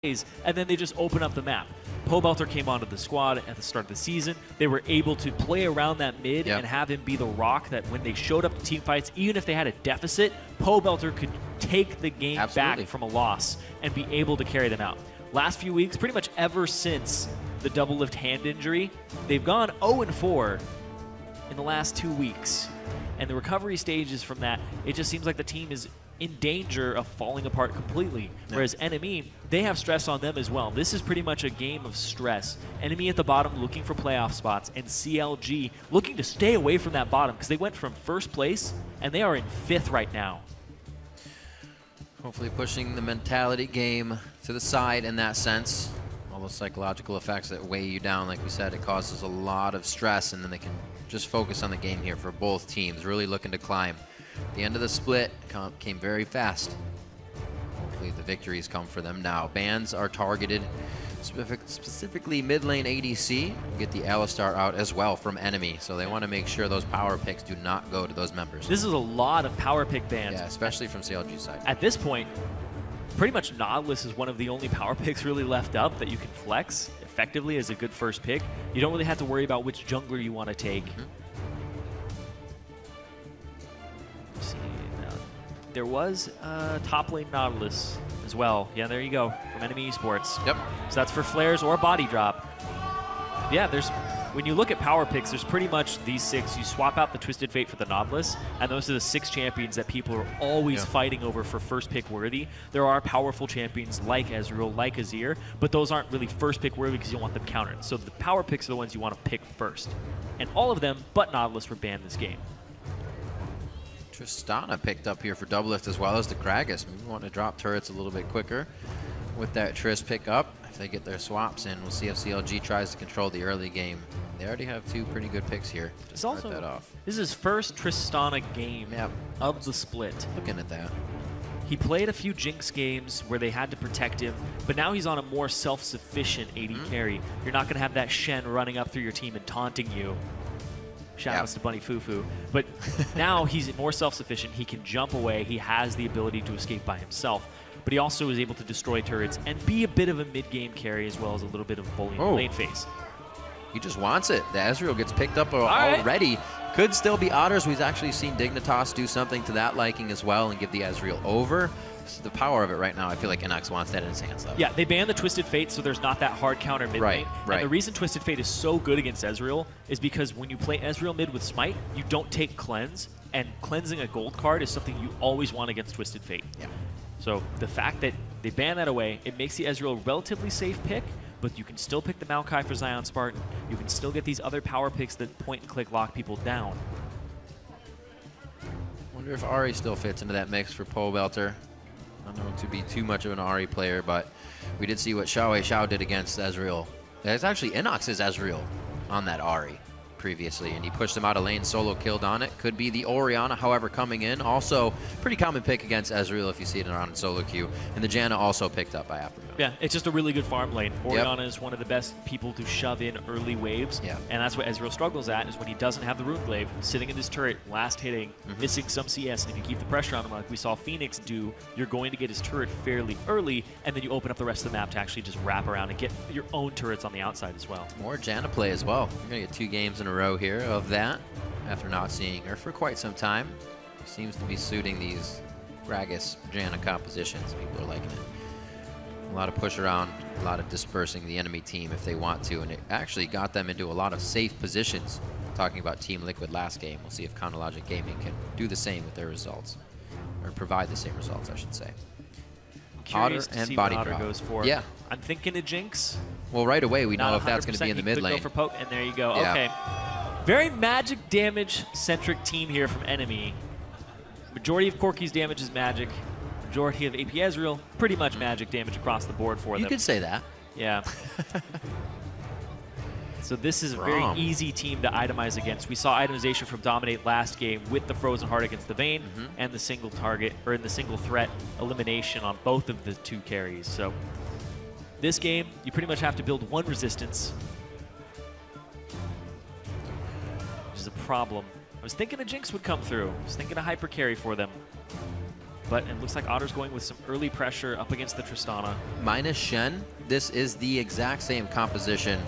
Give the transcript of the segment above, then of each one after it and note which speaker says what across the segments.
Speaker 1: and then they just open up the map. Pobelter came onto the squad at the start of the season. They were able to play around that mid and have him be the rock that when they showed up to team fights, even if they had a deficit, Pobelter could take the game back from a loss and be able to carry them out. Last few weeks, pretty much ever since the Doublelift hand injury, they've gone 0-4 in the last 2 weeks. And the recovery stages from that, it just seems like the team is in danger of falling apart completely. Whereas NME, they have stress on them as well. This is pretty much a game of stress. NME at the bottom looking for playoff spots, and CLG looking to stay away from that bottom because they went from first place and they are in 5th right now.
Speaker 2: Hopefully pushing the mentality game to the side in that sense. All those psychological effects that weigh you down, like we said, it causes a lot of stress, and then they can just focus on the game here for both teams, really looking to climb. The end of the split came very fast. Hopefully the victories come for them now. Bans are targeted, specifically mid lane ADC. Get the Alistar out as well from NME, so they want to make sure those power picks do not go to those members.
Speaker 1: This is a lot of power pick bans.
Speaker 2: Yeah, especially from CLG's side.
Speaker 1: At this point, pretty much Nautilus is one of the only power picks really left up that you can flex effectively as a good first pick. You don't really have to worry about which jungler you want to take. There was top lane Nautilus as well. Yeah, there you go, from NME eSports.
Speaker 2: Yep.
Speaker 1: So that's for Flaresz or Bodydrop. Yeah, when you look at power picks, there's pretty much these 6. You swap out the Twisted Fate for the Nautilus, and those are the 6 champions that people are always fighting over for first pick worthy. There are powerful champions like Ezreal, like Azir, but those aren't really first pick worthy because you want them countered. So the power picks are the ones you want to pick first. And all of them, but Nautilus, were banned this game.
Speaker 2: Tristana picked up here for Doublelift as well as the Gragas. Maybe want to drop turrets a little bit quicker with that Trist pick up. If they get their swaps in, we'll see if CLG tries to control the early game. They already have 2 pretty good picks here to start that off.
Speaker 1: This is his first Tristana game of the split.
Speaker 2: Looking at that.
Speaker 1: He played a few Jinx games where they had to protect him, but now he's on a more self-sufficient AD carry. You're not going to have that Shen running up through your team and taunting you. Shoutouts to Bunny Fufu. But now he's more self-sufficient. He can jump away. He has the ability to escape by himself. But he also is able to destroy turrets and be a bit of a mid-game carry as well as a little bit of bullying lane phase.
Speaker 2: He just wants it. The Ezreal gets picked up already. Could still be Otters. We've actually seen Dignitas do something to that liking as well and give the Ezreal over. So the power of it right now, I feel like innoX wants that in his hands, though.
Speaker 1: Yeah, they banned the Twisted Fate, so there's not that hard counter mid lane. And the reason Twisted Fate is so good against Ezreal is because when you play Ezreal mid with Smite, you don't take Cleanse, and cleansing a gold card is something you always want against Twisted Fate.
Speaker 2: Yeah.
Speaker 1: So the fact that they ban that away, it makes the Ezreal a relatively safe pick, but you can still pick the Maokai for ZionSpartan. You can still get these other power picks that point-and-click lock people down.
Speaker 2: Wonder if Ahri still fits into that mix for Pobelter. I don't know to be too much of an Ahri player, but we did see what Xiao did against Ezreal. It's actually innoX's Ezreal on that Ahri previously, and he pushed him out of lane, solo killed on it. Could be the Orianna, however, coming in. Also, pretty common pick against Ezreal if you see it around in solo queue. And the Janna also picked up by Aphromoo.
Speaker 1: Yeah, it's just a really good farm lane. Orianna is one of the best people to shove in early waves, and that's what Ezreal struggles at, is when he doesn't have the Runeglaive, sitting in his turret, last hitting, missing some CS, and if you keep the pressure on him like we saw Phoenix do, you're going to get his turret fairly early, and then you open up the rest of the map to actually just wrap around and get your own turrets on the outside as well.
Speaker 2: More Janna play as well. We're going to get 2 games in a row here of that after not seeing her for quite some time. Seems to be suiting these Gragas Janna compositions. People are liking it. A lot of push around, a lot of dispersing the enemy team if they want to, and it actually got them into a lot of safe positions. Talking about Team Liquid last game, we'll see if Chronologic Gaming can do the same with their results, or provide the same results, I should say.
Speaker 1: Curious
Speaker 2: Otter
Speaker 1: to
Speaker 2: and
Speaker 1: see what Otter
Speaker 2: Bodydrop
Speaker 1: goes for.
Speaker 2: Yeah.
Speaker 1: I'm thinking a Jinx.
Speaker 2: Well, right away we know if that's going to be in the mid lane.
Speaker 1: Go for poke, and there you go. Okay. Very magic damage-centric team here from NME. Majority of Corki's damage is magic. Majority of AP Ezreal, pretty much magic damage across the board for them.
Speaker 2: You could say that.
Speaker 1: Yeah. So this is a very easy team to itemize against. We saw itemization from Dominate last game with the Frozen Heart against the Vayne and the single target, or in the single threat elimination on both of the 2 carries. So this game, you pretty much have to build 1 resistance, which is a problem. I was thinking a Jinx would come through. I was thinking a hyper carry for them. But it looks like Otter's going with some early pressure up against the Tristana.
Speaker 2: Minus Shen, this is the exact same composition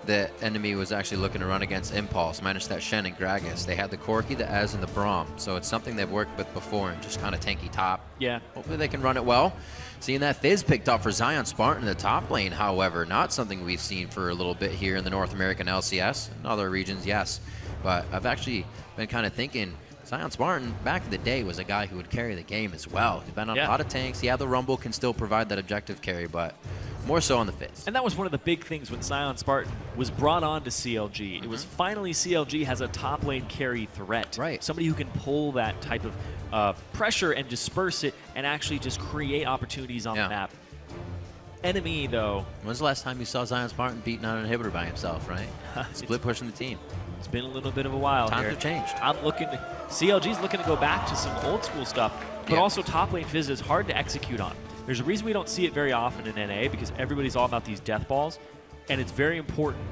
Speaker 2: that NME was actually looking to run against Impulse, minus that Shen and Gragas. They had the Corki, the Ez, and the Braum. So it's something they've worked with before and just kind of tanky top.
Speaker 1: Yeah.
Speaker 2: Hopefully they can run it well. Seeing that Fizz picked up for ZionSpartan in the top lane, however, not something we've seen for a little bit here in the North American LCS. In other regions, yes. But I've actually been kind of thinking ZionSpartan, back in the day, was a guy who would carry the game as well. He's been on a lot of tanks. Yeah, the Rumble can still provide that objective carry, but more so on the Fizz.
Speaker 1: And that was one of the big things when ZionSpartan was brought on to CLG. It was finally CLG has a top lane carry threat.
Speaker 2: Right.
Speaker 1: Somebody who can pull that type of pressure and disperse it and actually just create opportunities on the map. NME, though.
Speaker 2: When's the last time you saw ZionSpartan beating on an inhibitor by himself, right? Split pushing the team.
Speaker 1: It's been a little bit of a while.
Speaker 2: Times have changed.
Speaker 1: CLG's looking to go back to some old school stuff, but also top lane Fizz is hard to execute on. There's a reason we don't see it very often in NA, because everybody's all about these death balls, and it's very important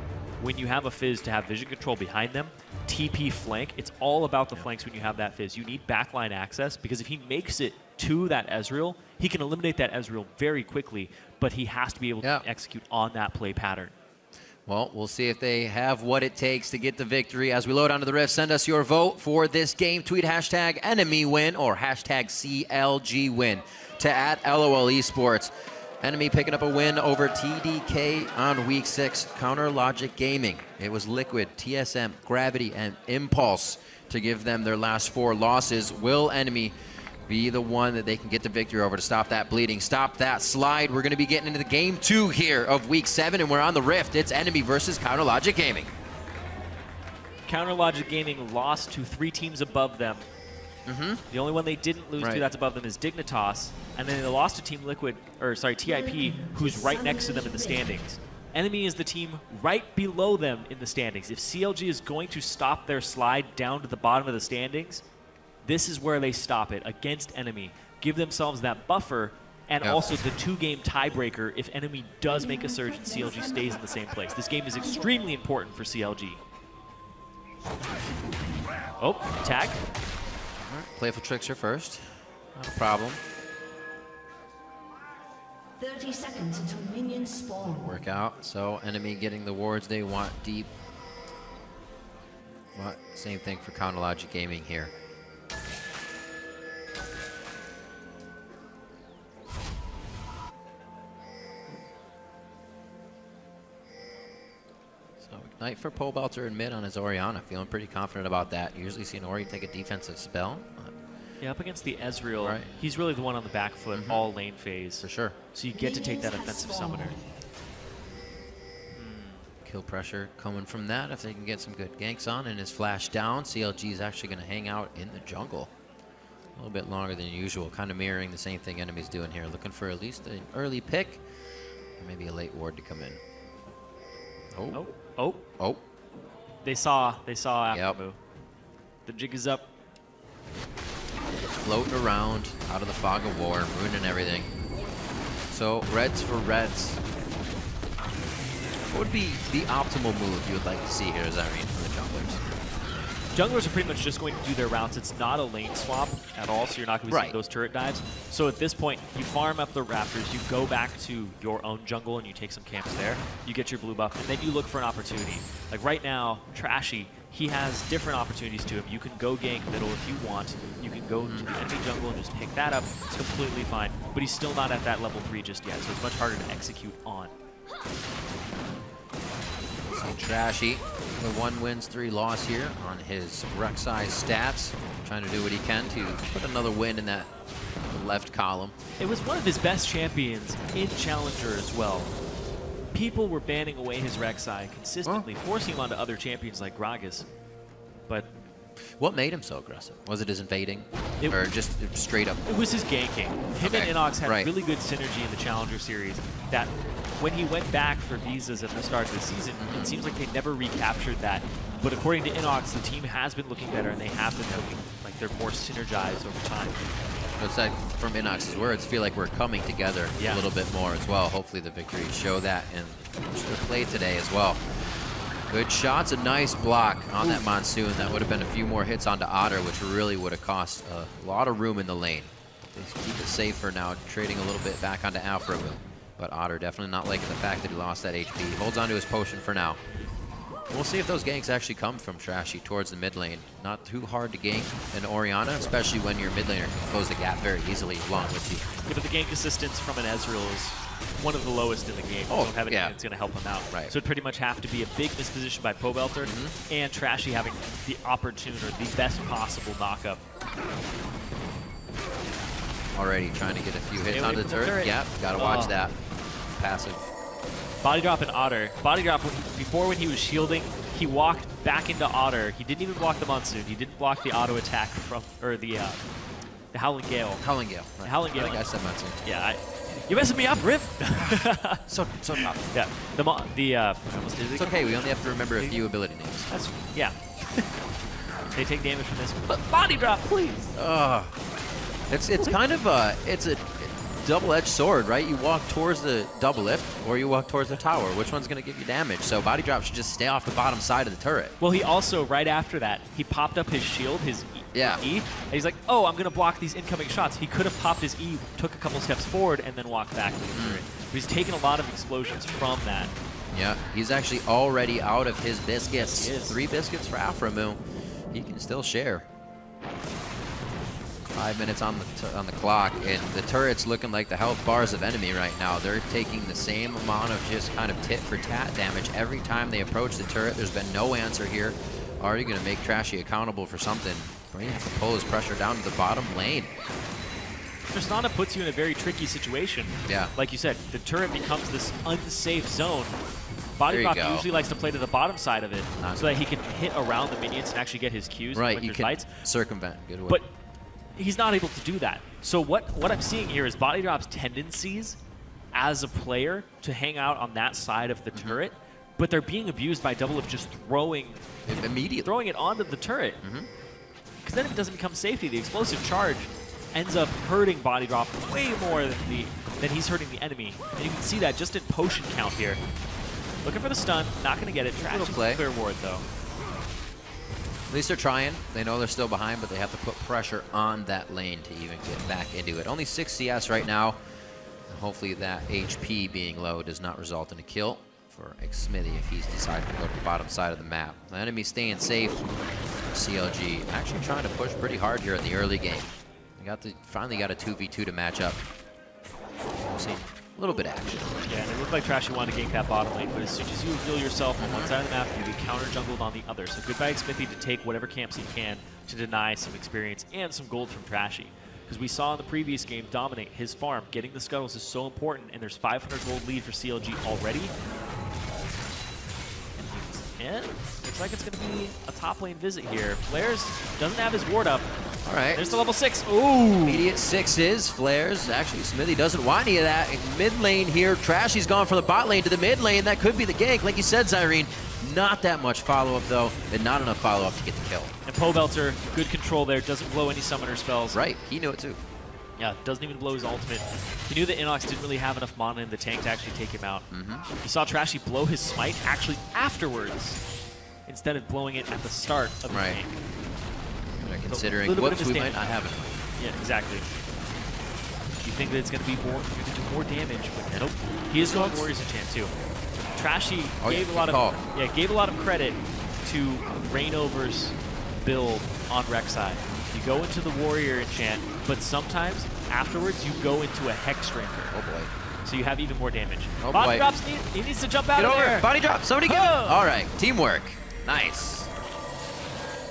Speaker 1: when you have a Fizz to have vision control behind them, TP flank. It's all about the flanks when you have that Fizz. You need backline access, because if he makes it to that Ezreal, he can eliminate that Ezreal very quickly, but he has to be able to execute on that play pattern.
Speaker 2: Well, we'll see if they have what it takes to get the victory. As we load onto the Rift, send us your vote for this game. Tweet hashtag NME win or hashtag CLG win to @LOL eSports. NME picking up a win over TDK on week 6. Counter Logic Gaming. It was Liquid, TSM, Gravity, and Impulse to give them their last 4 losses. Will NME be the one that they can get the victory over to stop that bleeding, stop that slide? We're going to be getting into the game 2 here of week 7, and we're on the Rift. It's NME versus Counter Logic Gaming.
Speaker 1: Counter Logic Gaming lost to 3 teams above them. The only one they didn't lose to that's above them is Dignitas, and then they lost to Team Liquid, or sorry, TIP, who's right next to them in the standings. NME is the team right below them in the standings. If CLG is going to stop their slide down to the bottom of the standings, this is where they stop it against NME. Give themselves that buffer, and also the 2-game tiebreaker if NME does make a surge and CLG stays in the same place. This game is extremely important for CLG. Oh, tag.
Speaker 2: Playful Trickster first. Not a problem.
Speaker 3: 30 seconds until minions spawn.
Speaker 2: Work out. So NME getting the wards they want deep. But same thing for Counter Logic Gaming here. So Ignite for Pobelter in mid on his Orianna. Feeling pretty confident about that. Usually seen Ori take a defensive spell.
Speaker 1: Yeah, up against the Ezreal, he's really the one on the back foot all lane phase.
Speaker 2: For sure.
Speaker 1: So you get to take that offensive summoner.
Speaker 2: Kill pressure coming from that if they can get some good ganks on, and his flash down. CLG is actually going to hang out in the jungle a little bit longer than usual, kind of mirroring the same thing NME's doing here, looking for at least an early pick or maybe a late ward to come in. Oh.
Speaker 1: They saw Aphromoo. The jig is up.
Speaker 2: Floating around out of the fog of war, ruining everything. So reds for reds. What would be the optimal move you would like to see here, Zirene, from the junglers?
Speaker 1: Junglers are pretty much just going to do their routes. It's not a lane swap at all, so you're not going to be seeing those turret dives. So at this point, you farm up the Raptors, you go back to your own jungle and you take some camps there. You get your blue buff, and then you look for an opportunity. Like right now, Trashy, he has different opportunities to him. You can go gank middle if you want. You can go to the enemy jungle and just pick that up. It's completely fine. But he's still not at that level 3 just yet, so it's much harder to execute on.
Speaker 2: So Trashy, the 1 wins 3 loss here on his Rek'Sai stats. Trying to do what he can to put another win in that left column.
Speaker 1: It was one of his best champions in Challenger as well. People were banning away his Rek'Sai consistently, forcing him onto other champions like Gragas. But
Speaker 2: what made him so aggressive? Was it his invading? Or just straight up?
Speaker 1: It was his ganking. Him and innoX had really good synergy in the Challenger series that when he went back for visas at the start of the season, it seems like they never recaptured that. But according to innoX, the team has been looking better, and they have been looking like they're more synergized over time.
Speaker 2: It's like, from innoX's words, feel like we're coming together a little bit more as well. Hopefully the victories show that in the play today as well. Good shots, a nice block on that Monsoon. That would have been a few more hits onto Otter, which really would have cost a lot of room in the lane. They keep it safe for now, trading a little bit back onto Aphromoo. But Otter definitely not liking the fact that he lost that HP. He holds onto his potion for now. We'll see if those ganks actually come from Trashy towards the mid lane. Not too hard to gank an Orianna, especially when your mid laner can close the gap very easily along with you.
Speaker 1: Yeah, but the gank assistance from an Ezreal is one of the lowest in the game. You don't have anything that's going to help him out.
Speaker 2: Right.
Speaker 1: So it'd pretty much have to be a big misposition by Pobelter and Trashy having the opportune or the best possible knockup.
Speaker 2: Already trying to get a few hits onto the turret. Yep, gotta watch that. Passive.
Speaker 1: Bodydrop and Otter. Bodydrop, before when he was shielding, he walked back into Otter. He didn't even block the Monsoon. He didn't block the auto attack from, or the Howling Gale.
Speaker 2: Howling Gale. Right.
Speaker 1: Howling Gale.
Speaker 2: I think I said Monsoon.
Speaker 1: Yeah, you're messing me up, Riv.
Speaker 2: so tough.
Speaker 1: Yeah,
Speaker 2: it's okay. We only have to remember a few ability names.
Speaker 1: That's yeah. They take damage from this, but Bodydrop, please.
Speaker 2: It's kind of it's a double-edged sword, right? You walk towards the Doublelift or you walk towards the tower. Which one's going to give you damage? So Bodydrop should just stay off the bottom side of the turret.
Speaker 1: Well, he also, right after that, he popped up his shield, his E, and he's like, oh, I'm going to block these incoming shots. He could have popped his E, took a couple steps forward, and then walked back to the turret. But he's taken a lot of explosions from that.
Speaker 2: Yeah, he's actually already out of his biscuits. 3 biscuits for Aphromoo. He can still share. 5 minutes on the clock, and the turret's looking like the health bars of NME right now. They're taking the same amount of just kind of tit for tat damage every time they approach the turret. There's been no answer here. Already going to make Trashy accountable for something. Braum has to pull his pressure down to the bottom lane.
Speaker 1: Tristana puts you in a very tricky situation.
Speaker 2: Yeah.
Speaker 1: Like you said, the turret becomes this unsafe zone. Bodydrop usually likes to play to the bottom side of it so that he can hit around the minions and actually get his Qs when there's fights.
Speaker 2: Circumvent. Good way.
Speaker 1: But he's not able to do that. So what I'm seeing here is Bodydrop's tendencies as a player to hang out on that side of the turret, but they're being abused by Doublelift just throwing it onto the turret. Because then it doesn't become safety. The explosive charge ends up hurting Bodydrop way more than he's hurting the enemy. And you can see that just in potion count here. Looking for the stun, not going to get it. Trashy clear ward though.
Speaker 2: At least they're trying. They know they're still behind, but they have to put pressure on that lane to even get back into it. Only 6 CS right now. Hopefully that HP being low does not result in a kill for Xmithie if he's decided to go to the bottom side of the map. The enemy staying safe. CLG actually trying to push pretty hard here in the early game. They finally got a 2v2 to match up. We'll see a little bit of action.
Speaker 1: Yeah, and it looked like Trashy wanted to gank that bottom lane, but as soon as you reveal yourself on one side of the map, you get counter-jungled on the other. So goodbye Xmithie to take whatever camps he can to deny some experience and some gold from Trashy. Because we saw in the previous game dominate his farm. Getting the scuttles is so important, and there's 500 gold lead for CLG already. And looks like it's going to be a top lane visit here. Flaresz doesn't have his ward up.
Speaker 2: All right.
Speaker 1: There's the level 6. Ooh.
Speaker 2: Immediate 6s. Flaresz. Actually, Xmithie doesn't want any of that. Mid lane here. Trashy's gone from the bot lane to the mid lane. That could be the gank. Like you said, Zirene. Not that much follow-up, though, and not enough follow-up to get the kill.
Speaker 1: And Pobelter, good control there. Doesn't blow any summoner spells.
Speaker 2: Right. He knew it, too.
Speaker 1: Yeah, doesn't even blow his ultimate. He knew that innoX didn't really have enough mana in the tank to actually take him out. He saw Trashy blow his smite actually afterwards, instead of blowing it at the start of the tank.
Speaker 2: Considering whoops, we might not have enough.
Speaker 1: Yeah, exactly. You think that it's going to be more, you're going to do more damage, but nope. He is going Warriors Enchant too. Trashy gave a lot of credit to Reignover's build on Rek'Sai. You go into the Warrior Enchant, but sometimes afterwards you go into a Hex Drinker.
Speaker 2: Oh boy.
Speaker 1: So you have even more damage.
Speaker 2: Oh
Speaker 1: Body drops, he needs to jump out of there.
Speaker 2: Body drop, somebody get him. All right, teamwork. Nice.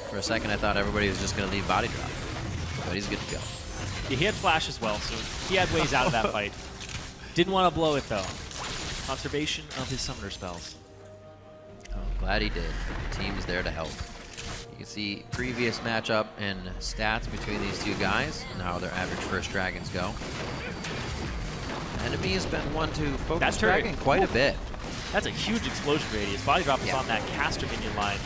Speaker 2: For a second I thought everybody was just going to leave body drop, but he's good to go.
Speaker 1: Yeah, he had flash as well, so he had ways out of that fight. Didn't want to blow it though. Conservation of his summoner spells.
Speaker 2: Oh, glad he did. The team is there to help. You can see previous matchup and stats between these two guys and how their average first dragons go. NME has been one to focus dragon quite a bit.
Speaker 1: That's a huge explosion radius. Bodydrop was on that caster minion line,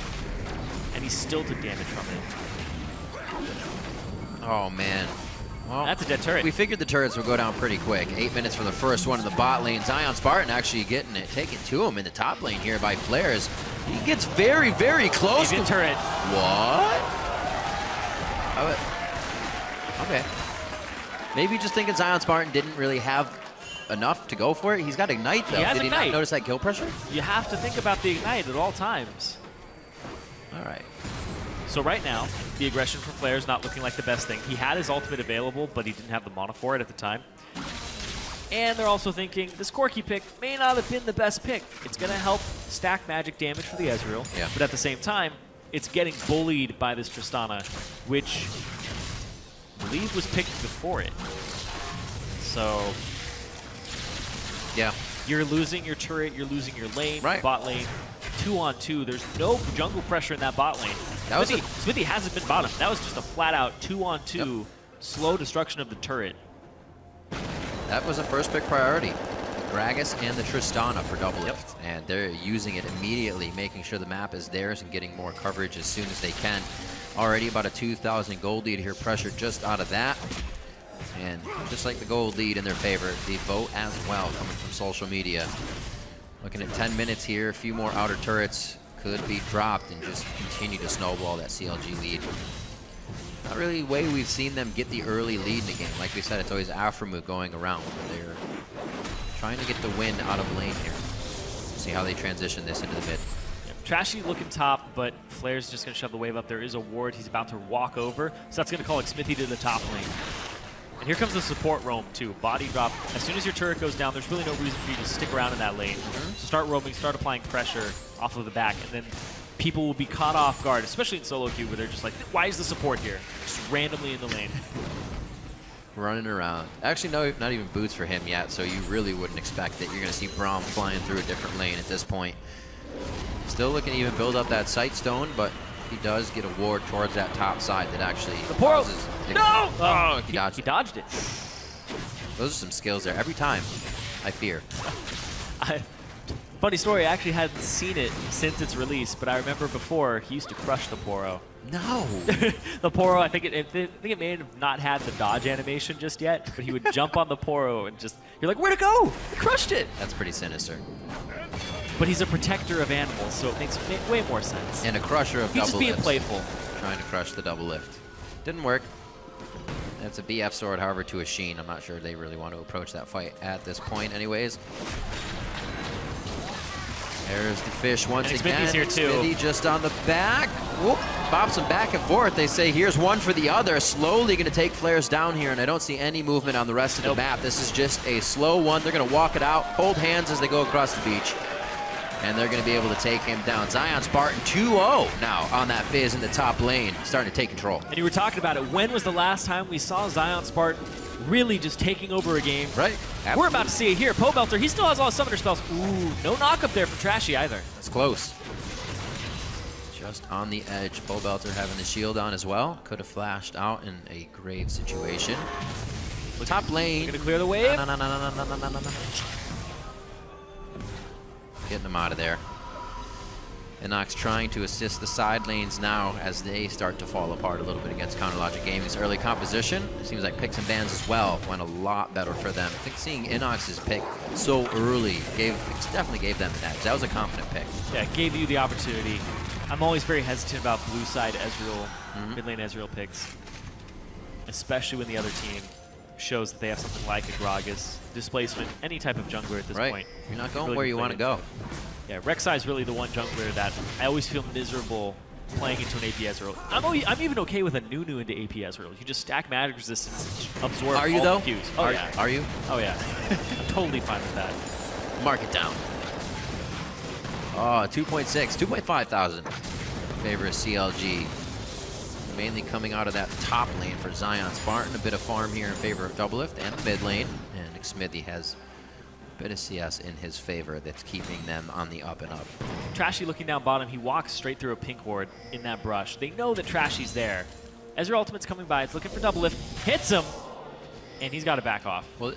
Speaker 1: and he still took damage from it.
Speaker 2: Oh man. Well,
Speaker 1: that's a dead turret.
Speaker 2: We figured the turrets would go down pretty quick. 8 minutes for the first one in the bot lane. ZionSpartan actually getting it taken to him in the top lane here by Flaresz. He gets very, very close.
Speaker 1: He's in turret.
Speaker 2: What? Okay. Maybe just thinking ZionSpartan didn't really have enough to go for it. He's got Ignite, though. Did he not notice that kill pressure?
Speaker 1: You have to think about the Ignite at all times.
Speaker 2: All right.
Speaker 1: So right now, the aggression from Flaresz not looking like the best thing. He had his ultimate available, but he didn't have the mana for it at the time. And they're also thinking this Corki pick may not have been the best pick. It's going to help stack magic damage for the Ezreal, but at the same time, it's getting bullied by this Tristana, which I believe was picked before it. So,
Speaker 2: yeah,
Speaker 1: you're losing your turret, you're losing your lane,
Speaker 2: right.
Speaker 1: Bot lane, 2-on-2. There's no jungle pressure in that bot lane. Xmithie hasn't been bottom. That was just a flat-out 2-on-2 slow destruction of the turret.
Speaker 2: That was a first pick priority. The Gragas and the Tristana for Doublelift. And they're using it immediately, making sure the map is theirs and getting more coverage as soon as they can. Already about a 2,000 gold lead here, pressure just out of that. And just like the gold lead in their favor, the vote as well coming from social media. Looking at 10 minutes here, a few more outer turrets could be dropped and just continue to snowball that CLG lead. Not really a way we've seen them get the early lead in the game. Like we said, it's always Aphromoo going around. They're trying to get the win out of lane here. See how they transition this into the mid.
Speaker 1: Trashy looking top, but Flaresz just going to shove the wave up. There is a ward. He's about to walk over, so that's going to call Xmithie to the top lane. And here comes the support roam, too. Bodydrop. As soon as your turret goes down, there's really no reason for you to stick around in that lane. So start roaming, start applying pressure off of the back, and then people will be caught off guard, especially in solo queue, where they're just like, why is the support here? Just randomly in the lane.
Speaker 2: Running around. Actually, no, not even boots for him yet, so you really wouldn't expect that you're going to see Braum flying through a different lane at this point. Still looking to even build up that sight stone, but he does get a ward towards that top side that actually causes...
Speaker 1: No!
Speaker 2: Oh, he
Speaker 1: dodged it.
Speaker 2: Those are some skills there. Every time, I fear.
Speaker 1: Funny story, I actually hadn't seen it since its release, but I remember before, he used to crush the Poro.
Speaker 2: No!
Speaker 1: The Poro, I think it may have not had the dodge animation just yet, but he would jump on the Poro and just, you're like, where'd it go? He crushed it!
Speaker 2: That's pretty sinister.
Speaker 1: But he's a protector of animals, so it makes way more sense.
Speaker 2: And a crusher of Doublelift.
Speaker 1: He's just being playful.
Speaker 2: Trying to crush the Doublelift. Didn't work. That's a BF sword, however, to a Sheen. I'm not sure they really want to approach that fight at this point anyways. There's the fish once again.
Speaker 1: Xmithie's here too.
Speaker 2: Xmithie just on the back. Whoop. Bops them back and forth. They say here's one for the other. Slowly going to take Flaresz down here, and I don't see any movement on the rest of the map. This is just a slow one. They're going to walk it out, hold hands as they go across the beach. And they're going to be able to take him down. ZionSpartan 2-0 now on that Fizz in the top lane, starting to take control.
Speaker 1: And you were talking about it. When was the last time we saw ZionSpartan really just taking over a game?
Speaker 2: Right. Absolutely.
Speaker 1: We're about to see it here. Pobelter, he still has all his summoner spells. Ooh, no knock up there from Trashy either.
Speaker 2: That's close. Just on the edge. Pobelter having the shield on as well. Could have flashed out in a grave situation. Top lane.
Speaker 1: Gonna clear the wave.
Speaker 2: No. Getting them out of there. innoX trying to assist the side lanes now as they start to fall apart a little bit against CounterLogic Gaming's early composition. It seems like picks and bans as well went a lot better for them. I think seeing innoX's pick so early definitely gave them an edge. That was a confident pick.
Speaker 1: Yeah, it gave you the opportunity. I'm always very hesitant about blue side Ezreal, mid lane Ezreal picks, especially when the other team shows that they have something like a Gragas, displacement, any type of jungler at this point.
Speaker 2: You're not going really where you want to go.
Speaker 1: Yeah, Rek'Sai is really the one jungler that I always feel miserable playing into an AP Ezreal. I'm even okay with a Nunu into AP Ezreal. You just stack magic resistance, absorb all the Qs. Oh, yeah.
Speaker 2: Are you?
Speaker 1: Oh, yeah. I'm totally fine with that.
Speaker 2: Mark it down. Oh, 2.6, 2.5 thousand. Favor of CLG. Mainly coming out of that top lane for ZionSpartan. A bit of farm here in favor of Doublelift and the mid lane. And Xmithie has a bit of CS in his favor that's keeping them on the up and up.
Speaker 1: Trashy looking down bottom. He walks straight through a pink ward in that brush. They know that Trashy's there. Ezreal ultimate's coming by. It's looking for Doublelift. Hits him. And he's got to back off.
Speaker 2: Well,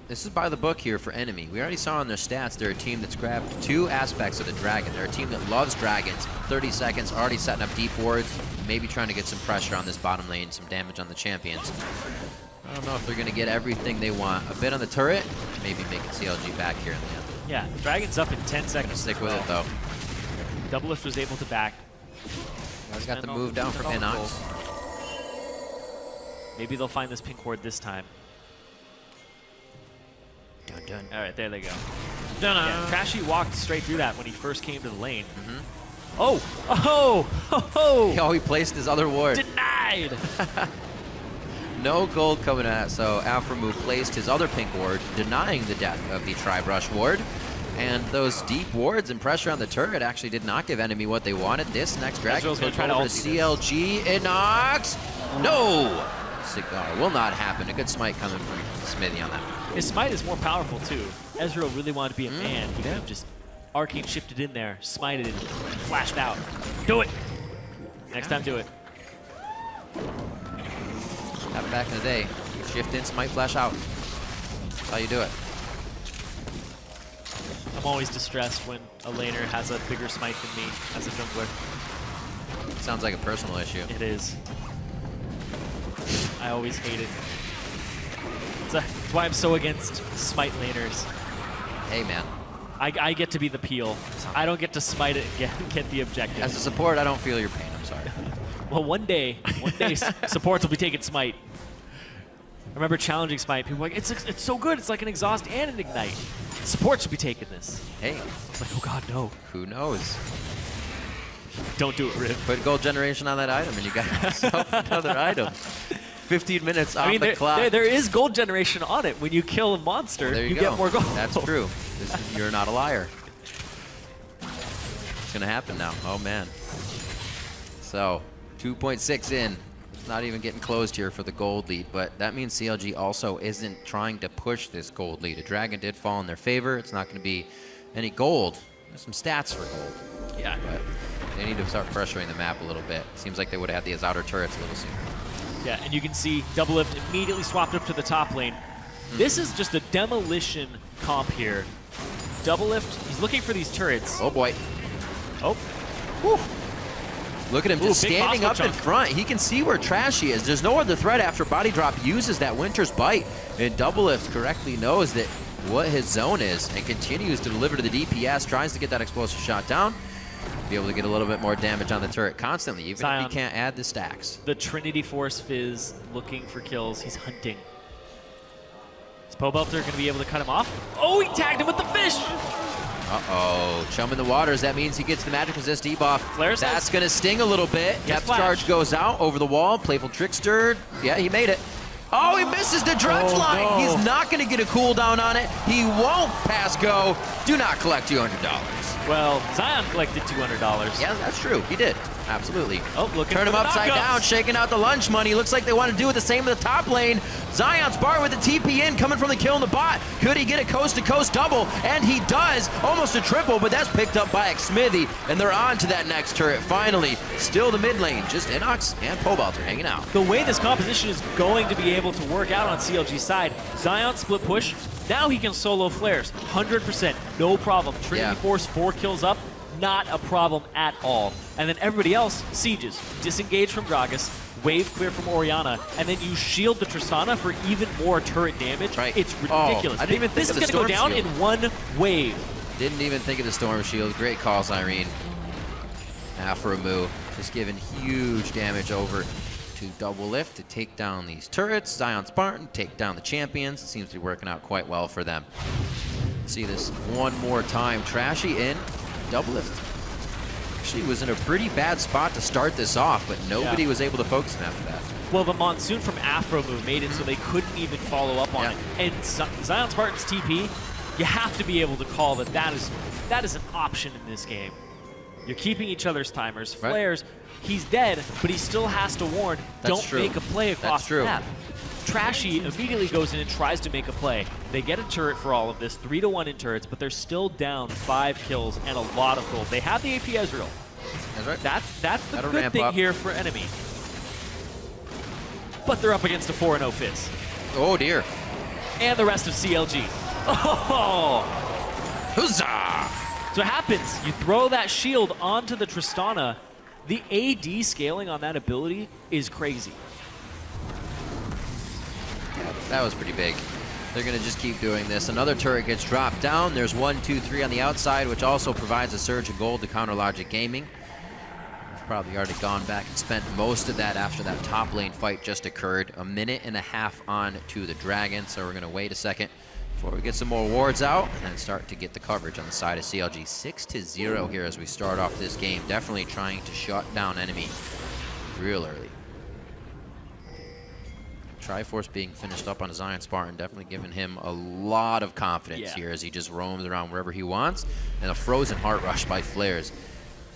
Speaker 2: this is by the book here for NME. We already saw on their stats they're a team that's grabbed two aspects of the dragon. They're a team that loves dragons. 30 seconds, already setting up deep wards, maybe trying to get some pressure on this bottom lane, some damage on the champions. I don't know if they're going to get everything they want. A bit on the turret, maybe making CLG back here in the end.
Speaker 1: Yeah, dragon's up in 10 seconds.
Speaker 2: Stick with it though.
Speaker 1: Doublelift was able to back.
Speaker 2: He's got the move down from innoX.
Speaker 1: Maybe they'll find this pink ward this time.
Speaker 2: Dun, dun.
Speaker 1: All right, there they go. Yeah, Trashy walked straight through that when he first came to the lane. Oh! Oh! Oh!
Speaker 2: Oh, he placed his other ward.
Speaker 1: Denied!
Speaker 2: No gold coming at, so Aphromoo placed his other pink ward, denying the death of the Tri-Brush ward. And those deep wards and pressure on the turret actually did not give NME what they wanted. This next Dragon
Speaker 1: Ezreal's gonna
Speaker 2: goes
Speaker 1: try to
Speaker 2: over to
Speaker 1: ulti
Speaker 2: CLG. innoX! No! Cigar will not happen. A good smite coming from Xmithie on that one.
Speaker 1: His smite is more powerful too. Ezreal really wanted to be a man. He could have just arcane shifted in there, smited it, flashed out. Do it! Next time, do it.
Speaker 2: Happened back in the day. Shift in, smite, flash out. That's how you do it.
Speaker 1: I'm always distressed when a laner has a bigger smite than me as a jungler.
Speaker 2: Sounds like a personal issue.
Speaker 1: It is. I always hate it. That's why I'm so against smite laners.
Speaker 2: Hey, man.
Speaker 1: I get to be the peel. I don't get to smite it and get the objective.
Speaker 2: As a support, I don't feel your pain. I'm sorry.
Speaker 1: Well, one day supports will be taking smite. I remember challenging smite. People were like, it's so good. It's like an exhaust and an ignite. Support should be taking this.
Speaker 2: Hey.
Speaker 1: It's like, oh god, no.
Speaker 2: Who knows?
Speaker 1: Don't do it, Riv.
Speaker 2: Put gold generation on that item and you got yourself another item. 15 minutes on the clock.
Speaker 1: There is gold generation on it. When you kill a monster,
Speaker 2: there you
Speaker 1: get more gold.
Speaker 2: That's true. You're not a liar. It's going to happen now. Oh, man. So, 2.6 in. Not even getting closed here for the gold lead, but that means CLG also isn't trying to push this gold lead. A dragon did fall in their favor. It's not going to be any gold. There's some stats for gold.
Speaker 1: Yeah.
Speaker 2: But they need to start pressuring the map a little bit. Seems like they would have had these outer turrets a little sooner.
Speaker 1: Yeah, and you can see Doublelift immediately swapped up to the top lane. This is just a demolition comp here. Doublelift, he's looking for these turrets.
Speaker 2: Oh boy.
Speaker 1: Oh.
Speaker 2: Whew. Look at him just standing up in front. He can see where Trashy is. There's no other threat after Bodydrop uses that Winter's Bite. And Doublelift correctly knows that what his zone is and continues to deliver to the DPS, tries to get that explosive shot down. Be able to get a little bit more damage on the turret constantly, even if he can't add the stacks.
Speaker 1: The Trinity Force Fizz looking for kills. He's hunting. Is Pobelter going to be able to cut him off? Oh, he tagged him with the fish!
Speaker 2: Uh-oh. Chum in the waters. That means he gets the magic resist debuff.
Speaker 1: Flaresz
Speaker 2: That's going to sting a little bit. Depth charge goes out over the wall. Playful Trickster. Yeah, he made it. Oh, he misses the dredge line. No. He's not going to get a cooldown on it. He won't pass go. Do not collect $200.
Speaker 1: Well, Zion collected $200.
Speaker 2: Yeah, that's true. He did. Absolutely.
Speaker 1: Oh, looking
Speaker 2: Turn him upside down, shaking out the lunch money. Looks like they want to do it the same in the top lane. ZionSpartan with the TP in, coming from the kill in the bot. Could he get a coast-to-coast double? And he does. Almost a triple, but that's picked up by Xmithie. And they're on to that next turret, finally. Still the mid lane. Just innoX and Pobelter hanging out.
Speaker 1: The way this composition is going to be able to work out on CLG's side, Zion split push. Now he can solo Flaresz. 100%. No problem. Trinity Force 4 kills up. Not a problem at all. And then everybody else sieges. Disengage from Gragas, wave clear from Orianna, and then you shield the Tristana for even more turret damage.
Speaker 2: Right.
Speaker 1: It's ridiculous.
Speaker 2: I didn't even think
Speaker 1: this is going to go down in one wave.
Speaker 2: Didn't even think of the Storm Shield. Great call, Zirene. Aphromoo just giving huge damage over to Doublelift to take down these turrets. ZionSpartan take down the champions. It seems to be working out quite well for them. See this one more time. Trashy in. Doublelift actually was in a pretty bad spot to start this off, but nobody was able to focus him after that.
Speaker 1: Well, the Monsoon from Aphromoo made it so they couldn't even follow up on it. And ZionSpartan's TP, you have to be able to call that is an option in this game. You're keeping each other's timers. Flaresz, he's dead, but he still has to warn, don't make a play across the map. Trashy immediately goes in and tries to make a play. They get a turret for all of this, 3-1 in turrets, but they're still down 5 kills and a lot of gold. They have the AP Ezreal.
Speaker 2: That's right.
Speaker 1: That's the good thing here for NME. But they're up against a 4-0 Fizz.
Speaker 2: Oh dear.
Speaker 1: And the rest of CLG. Oh!
Speaker 2: Huzzah!
Speaker 1: So it happens. You throw that shield onto the Tristana. The AD scaling on that ability is crazy.
Speaker 2: That was pretty big. They're going to just keep doing this. Another turret gets dropped down. There's 1, 2, 3 on the outside, which also provides a surge of gold to counter Logic Gaming. We've probably already gone back and spent most of that after that top lane fight just occurred. A minute and a half on to the Dragon, so we're going to wait a second before we get some more wards out and then start to get the coverage on the side of CLG. 6-0 here as we start off this game. Definitely trying to shut down enemy real early. Triforce being finished up on a ZionSpartan, definitely giving him a lot of confidence here as he just roams around wherever he wants. And a frozen heart rush by Flaresz.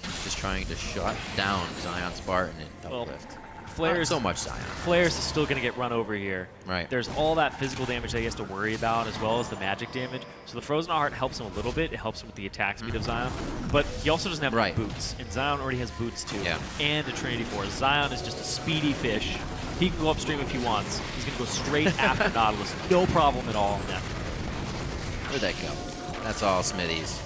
Speaker 2: He's just trying to shut down ZionSpartan and Doublelift.
Speaker 1: Flaresz,
Speaker 2: so much Zion.
Speaker 1: Flaresz is still going to get run over here.
Speaker 2: Right.
Speaker 1: There's all that physical damage that he has to worry about, as well as the magic damage. So the Frozen Heart helps him a little bit. It helps him with the attack speed of Zion. But he also doesn't have any boots. And Zion already has boots too.
Speaker 2: Yeah.
Speaker 1: And a Trinity Force. Zion is just a speedy fish. He can go upstream if he wants. He's going to go straight after Nautilus. No problem at all. Yeah.
Speaker 2: Where'd that go? That's all Xmithie's.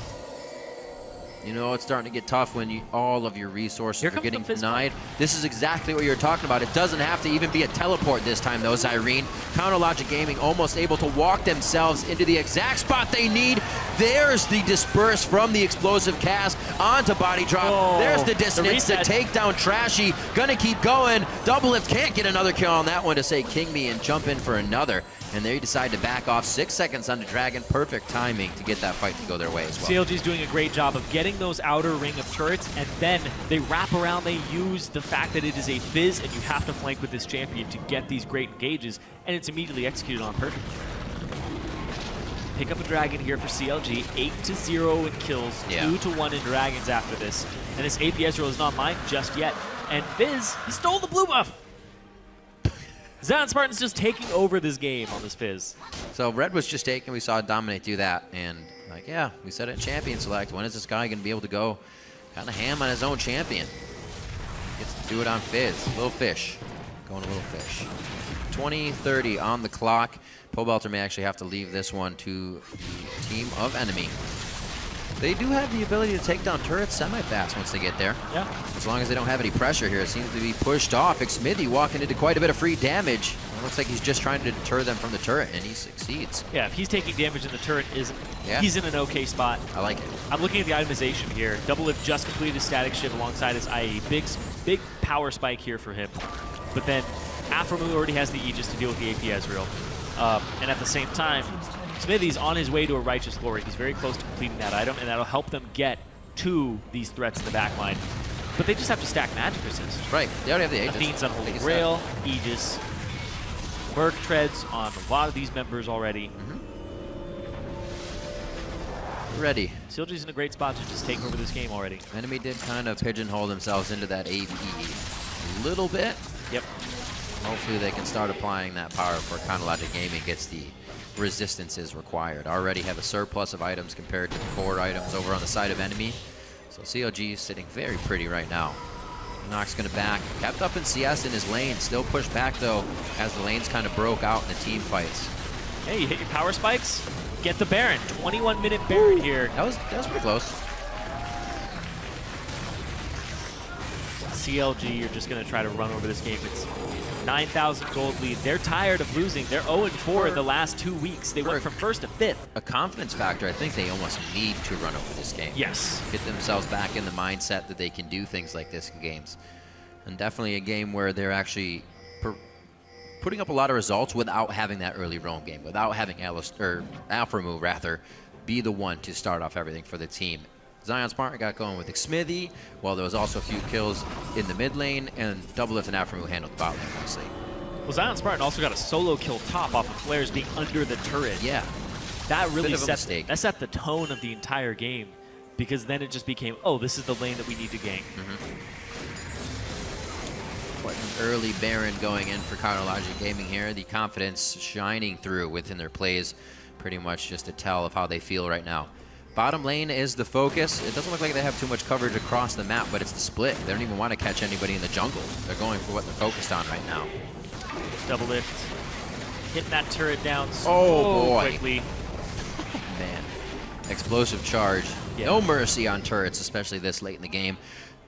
Speaker 2: You know, it's starting to get tough when all of your resources are getting denied. This is exactly what you're talking about. It doesn't have to even be a teleport this time, though, Zirene. Counter Logic Gaming almost able to walk themselves into the exact spot they need. There's the disperse from the explosive cast onto Bodydrop.
Speaker 1: Oh,
Speaker 2: there's the dissonance to take down Trashy. Gonna keep going. Doublelift can't get another kill on that one to say King Me and jump in for another. And they decide to back off. 6 seconds on the Dragon. Perfect timing to get that fight to go their way as well.
Speaker 1: CLG's doing a great job of getting those outer ring of turrets, and then they wrap around, they use the fact that it is a Fizz, and you have to flank with this champion to get these great engages, and it's immediately executed on perfectly. Pick up a Dragon here for CLG, 8-0 in kills, 2-1 in Dragons after this, and this AP Ezreal is not mine just yet. And Fizz, he stole the blue buff! ZionSpartan's just taking over this game on this Fizz.
Speaker 2: So Red was just taken. We saw Dominate do that. And, like, yeah, we said it in Champion Select. When is this guy going to be able to go kind of ham on his own champion? Gets to do it on Fizz. Little fish. Going a little fish. 20:30 on the clock. Pobelter may actually have to leave this one to the team of NME. They do have the ability to take down turrets semi-fast once they get there.
Speaker 1: Yeah.
Speaker 2: As long as they don't have any pressure here. It seems to be pushed off. Xmithie walking into quite a bit of free damage. It looks like he's just trying to deter them from the turret, and he succeeds.
Speaker 1: Yeah, if he's taking damage and the turret isn't, he's in an okay spot.
Speaker 2: I like it.
Speaker 1: I'm looking at the itemization here. Doublelift just completed his static shiv alongside his IE. Big power spike here for him. But then Aphromoo already has the Aegis to deal with the AP Ezreal. And at the same time, Xmithie's on his way to a Righteous Glory. He's very close to completing that item, and that'll help them get to these threats in the back line. But they just have to stack magic resist.
Speaker 2: Right. They already have the Aegis.
Speaker 1: Athene's on Holy Grail, Aegis. Merc treads on a lot of these members already.
Speaker 2: Ready.
Speaker 1: CLG's in a great spot to just take over this game already.
Speaker 2: Enemy did kind of pigeonhole themselves into that AV a little bit.
Speaker 1: Yep.
Speaker 2: Hopefully they can start applying that power before Counter Logic Gaming gets the resistances required. Already have a surplus of items compared to the core items over on the side of enemy. So CLG is sitting very pretty right now. innoX going to back. Kept up in CS in his lane. Still pushed back though as the lanes kind of broke out in the team fights.
Speaker 1: Hey, you hit your power spikes? Get the Baron. 21-minute Baron here.
Speaker 2: That was pretty close.
Speaker 1: CLG, you're just going to try to run over this game. It's 9,000 gold lead. They're tired of losing. They're 0-4 in the last 2 weeks. They went from 1st to 5th.
Speaker 2: A confidence factor, I think they almost need to run over this game.
Speaker 1: Yes.
Speaker 2: Get themselves back in the mindset that they can do things like this in games. And definitely a game where they're actually putting up a lot of results without having that early roam game, without having Aphromoo, rather, be the one to start off everything for the team. ZionSpartan got going with Xmithie, while there was also a few kills in the mid lane, and Doublelift and Aphromoo handled the bot lane mostly.
Speaker 1: Well, ZionSpartan also got a solo kill top off of Flaresz being under the turret.
Speaker 2: Yeah.
Speaker 1: That really set the tone of the entire game, because then it just became, oh, this is the lane that we need to gank.
Speaker 2: Quite an early Baron going in for Counter Logic Gaming here. The confidence shining through within their plays, pretty much just a tell of how they feel right now. Bottom lane is the focus. It doesn't look like they have too much coverage across the map, but it's the split. They don't even want to catch anybody in the jungle. They're going for what they're focused on right now.
Speaker 1: Doublelift. Hitting that turret down
Speaker 2: so
Speaker 1: quickly.
Speaker 2: Man. Explosive charge.
Speaker 1: Yeah.
Speaker 2: No mercy on turrets, especially this late in the game.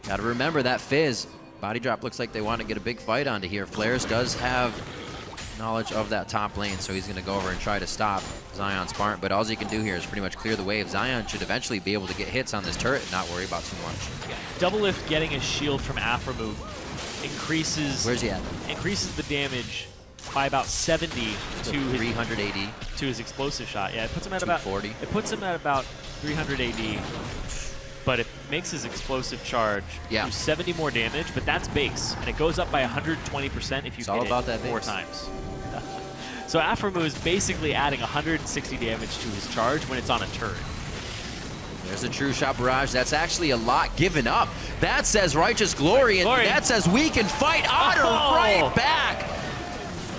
Speaker 2: Got to remember that Fizz. Bodydrop looks like they want to get a big fight onto here. Flaresz does have knowledge of that top lane, so he's going to go over and try to stop ZionSpartan. But all he can do here is pretty much clear the wave. Zion should eventually be able to get hits on this turret and not worry about too much.
Speaker 1: Yeah. Doublelift getting a shield from Aphromoo increases.
Speaker 2: Where's he at?
Speaker 1: Increases the damage by about 70 to
Speaker 2: 300 AD.
Speaker 1: To his explosive shot. Yeah, it puts him at about
Speaker 2: 40.
Speaker 1: It puts him at about 300 AD. But it makes his explosive charge do 70 more damage, but that's base, and it goes up by 120% if you hit it 4 times. So Aphromoo is basically adding 160 damage to his charge when it's on a turret.
Speaker 2: There's a true shot barrage. That's actually a lot given up. That says Righteous Glory, and that says we can fight Otter right back.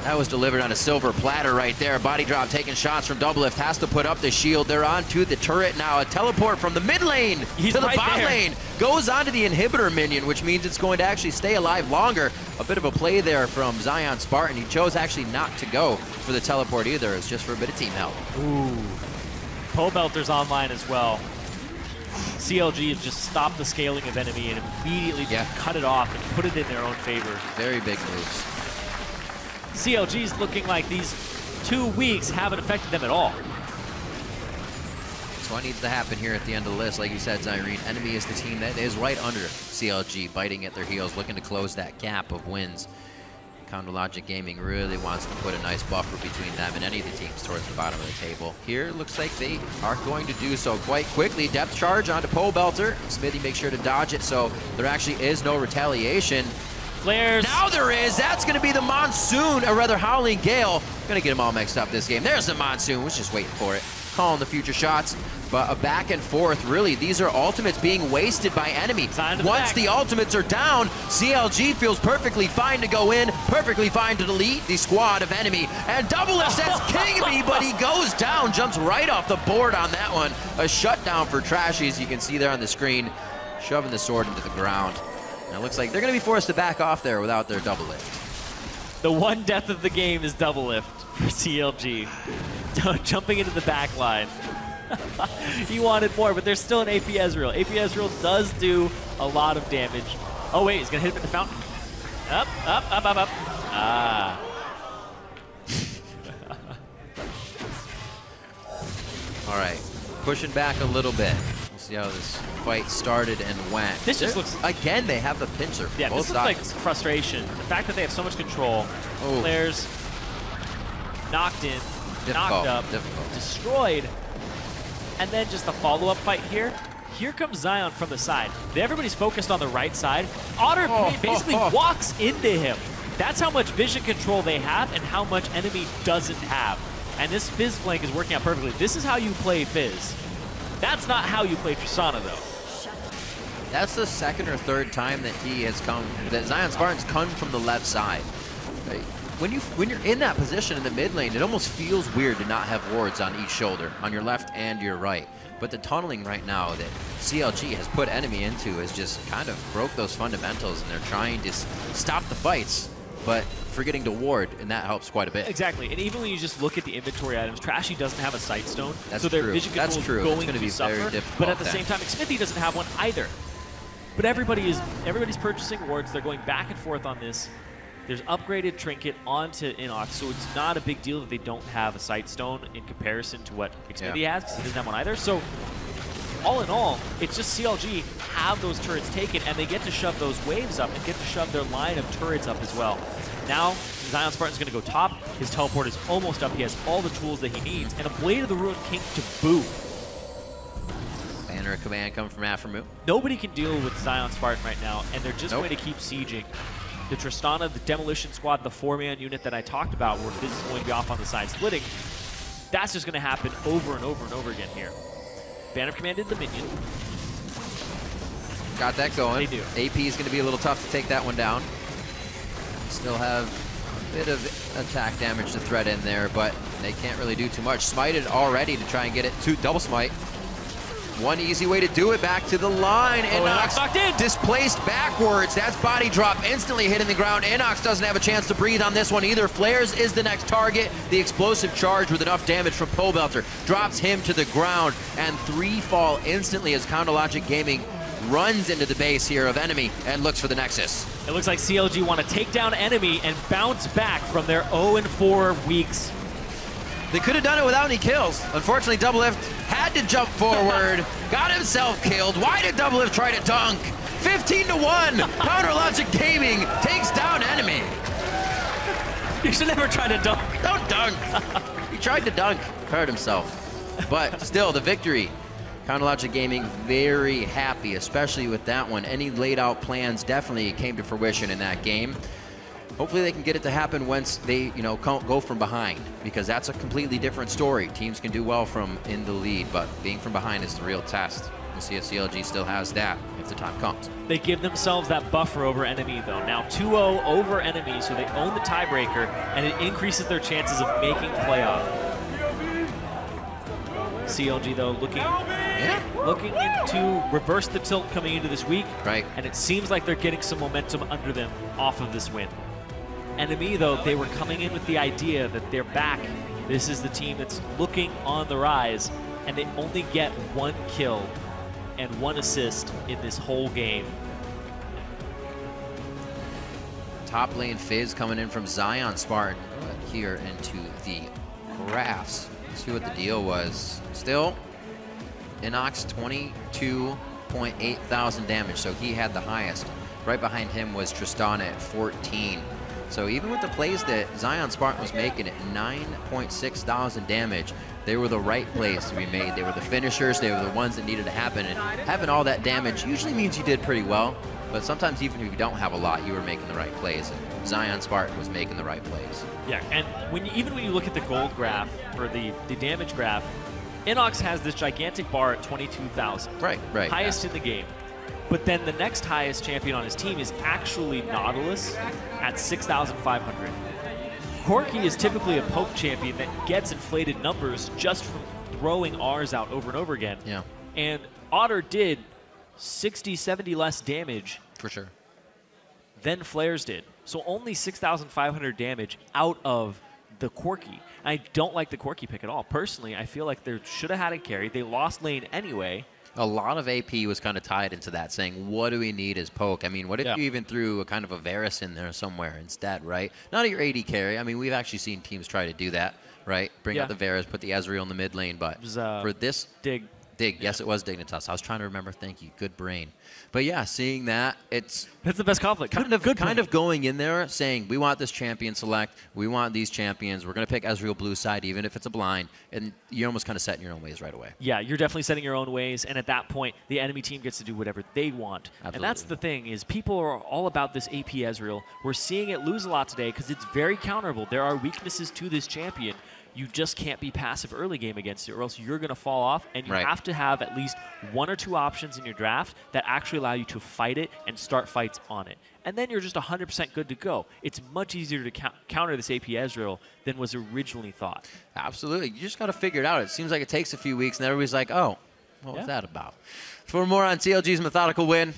Speaker 2: That was delivered on a silver platter right there. Bodydrop taking shots from Doublelift, has to put up the shield. They're on to the turret now. A teleport from the mid lane to the bot lane. Goes onto the inhibitor minion, which means it's going to actually stay alive longer. A bit of a play there from ZionSpartan. He chose actually not to go for the teleport either. It's just for a bit of team help.
Speaker 1: Ooh. Pobelter's online as well. CLG has just stopped the scaling of NME and immediately cut it off and put it in their own favor.
Speaker 2: Very big moves.
Speaker 1: CLG's looking like these 2 weeks haven't affected them at all.
Speaker 2: That's what needs to happen here at the end of the list. Like you said, Zirene, NME is the team that is right under CLG, biting at their heels, looking to close that gap of wins. Logic Gaming really wants to put a nice buffer between them and any of the teams towards the bottom of the table. Here, looks like they are going to do so quite quickly. Depth charge onto Pobelter. Xmithie makes sure to dodge it, so there actually is no retaliation.
Speaker 1: Flaresz.
Speaker 2: Now there is. That's going to be the Monsoon, or rather Howling Gale. Going to get them all mixed up this game. There's the Monsoon. Was just waiting for it. Calling the future shots. But a back and forth, really. These are ultimates being wasted by enemy. Once the ultimates are down, CLG feels perfectly fine to go in, perfectly fine to delete the squad of enemy. And Doublelift says king me, but he goes down, jumps right off the board on that one. A shutdown for Trashy, as you can see there on the screen, shoving the sword into the ground. And it looks like they're going to be forced to back off there without their Doublelift.
Speaker 1: The one death of the game is Doublelift for CLG. Jumping into the back line. He wanted more, but there's still an AP Ezreal. AP Ezreal does do a lot of damage. Oh wait, he's gonna hit him in the fountain. Up, up, up, up, up. Ah.
Speaker 2: All right, pushing back a little bit. We'll see how this fight started and went.
Speaker 1: This just looks...
Speaker 2: Again, they have the pincer.
Speaker 1: Yeah, this looks like frustration. The fact that they have so much control. Players knocked in, knocked up, destroyed. And then just the follow-up fight here. Here comes Zion from the side. Everybody's focused on the right side. Otter basically walks into him. That's how much vision control they have and how much enemy doesn't have. And this Fizz flank is working out perfectly. This is how you play Fizz. That's not how you play Tristana, though.
Speaker 2: That's the second or third time that he has come, that ZionSpartan's come from the left side. When you're in that position in the mid lane, it almost feels weird to not have wards on each shoulder, on your left and your right. But the tunneling right now that CLG has put enemy into has just kind of broke those fundamentals, and they're trying to stop the fights, but forgetting to ward, and that helps quite a bit.
Speaker 1: Exactly, and even when you just look at the inventory items, Trashy doesn't have a sight stone,
Speaker 2: so
Speaker 1: their vision control is going to suffer.
Speaker 2: Very difficult,
Speaker 1: but at the same time, Xmithie doesn't have one either. But everybody's purchasing wards. They're going back and forth on this. There's upgraded Trinket onto innoX, so it's not a big deal that they don't have a Sight Stone in comparison to what Xmithie has, because he doesn't have one either. So, all in all, it's just CLG have those turrets taken, and they get to shove those waves up and get to shove their line of turrets up as well. Now, ZionSpartan's going to go top. His teleport is almost up. He has all the tools that he needs, and a Blade of the Ruined King to boot.
Speaker 2: Banner of command coming from Aphromoo.
Speaker 1: Nobody can deal with ZionSpartan right now, and they're just going to keep sieging. The Tristana, the Demolition Squad, the 4-man unit that I talked about, where Fizz is going to be off on the side splitting, that's just going to happen over and over and over again here. Banner of Command did the minion.
Speaker 2: Got that going.
Speaker 1: They do.
Speaker 2: AP is going to be a little tough to take that one down. Still have a bit of attack damage to thread in there, but they can't really do too much. Smited already to try and get it to double smite. One easy way to do it, back to the line. innoX displaced backwards. That's Bodydrop instantly hitting the ground. innoX doesn't have a chance to breathe on this one either. Flaresz is the next target. The explosive charge with enough damage from Pobelter drops him to the ground, and 3 fall instantly as Logic Gaming runs into the base here of NME and looks for the Nexus.
Speaker 1: It looks like CLG want to take down NME and bounce back from their 0-4 weeks.
Speaker 2: They could have done it without any kills. Unfortunately, Doublelift had to jump forward, got himself killed. Why did Doublelift try to dunk? 15-1, Counter Logic Gaming takes down NME.
Speaker 1: You should never try to dunk.
Speaker 2: Don't dunk. He tried to dunk, hurt himself. But still, the victory. Counter Logic Gaming very happy, especially with that one. Any laid out plans definitely came to fruition in that game. Hopefully they can get it to happen once they, go from behind, because that's a completely different story. Teams can do well from in the lead, but being from behind is the real test. We'll see if CLG still has that if the time comes.
Speaker 1: They give themselves that buffer over NME, though. Now 2-0 over NME, so they own the tiebreaker, and it increases their chances of making playoff. CLG, though, looking into reverse the tilt coming into this week.
Speaker 2: Right.
Speaker 1: And it seems like they're getting some momentum under them off of this win. NME, though, they were coming in with the idea that they're back. This is the team that's looking on the rise, and they only get 1 kill and 1 assist in this whole game.
Speaker 2: Top lane Fizz coming in from ZionSpartan here into the graphs. See what the deal was. Still, innoX 22.8 thousand damage, so he had the highest. Right behind him was Tristana at 14. So even with the plays that ZionSpartan was making at 9.6 thousand damage, they were the right plays to be made. They were the finishers, they were the ones that needed to happen, and having all that damage usually means you did pretty well, but sometimes even if you don't have a lot, you were making the right plays, and ZionSpartan was making the right plays.
Speaker 1: Yeah, and even when you look at the gold graph, or the damage graph, innoX has this gigantic bar at 22,000.
Speaker 2: Right.
Speaker 1: Highest in the game. But then the next highest champion on his team is actually Nautilus at 6,500. Corki is typically a poke champion that gets inflated numbers just from throwing Rs out over and over again.
Speaker 2: Yeah.
Speaker 1: And Otter did 60, 70 less damage.
Speaker 2: For sure.
Speaker 1: Than Flaresz did. So only 6,500 damage out of the Corki. I don't like the Corki pick at all. Personally, I feel like they should have had a carry. They lost lane anyway.
Speaker 2: A lot of AP was kind of tied into that, saying, what do we need as poke? I mean, what if you even threw a kind of a Varus in there somewhere instead, right? Not your AD carry. I mean, we've actually seen teams try to do that, right? Bring out the Varus, put the Ezreal in the mid lane, but for this... Dig. Yes, it was Dignitas. I was trying to remember. Thank you. Good brain. But yeah, seeing that, that's
Speaker 1: the best conflict.
Speaker 2: Kind of going in there saying, we want this champion select. We want these champions. We're going to pick Ezreal blue side, even if it's a blind. And you're almost kind of setting your own ways right away. Yeah,
Speaker 1: you're definitely setting your own ways. And at that point, the enemy team gets to do whatever they want. Absolutely. And that's the thing, is people are all about this AP Ezreal. We're seeing it lose a lot today because it's very counterable. There are weaknesses to this champion. You just can't be passive early game against it, or else you're going to fall off, and you have to have at least 1 or 2 options in your draft that actually allow you to fight it and start fights on it. And then you're just 100% good to go. It's much easier to counter this AP Ezreal than was originally thought.
Speaker 2: Absolutely. You just got to figure it out. It seems like it takes a few weeks, and everybody's like, oh, what was that about? For more on CLG's methodical win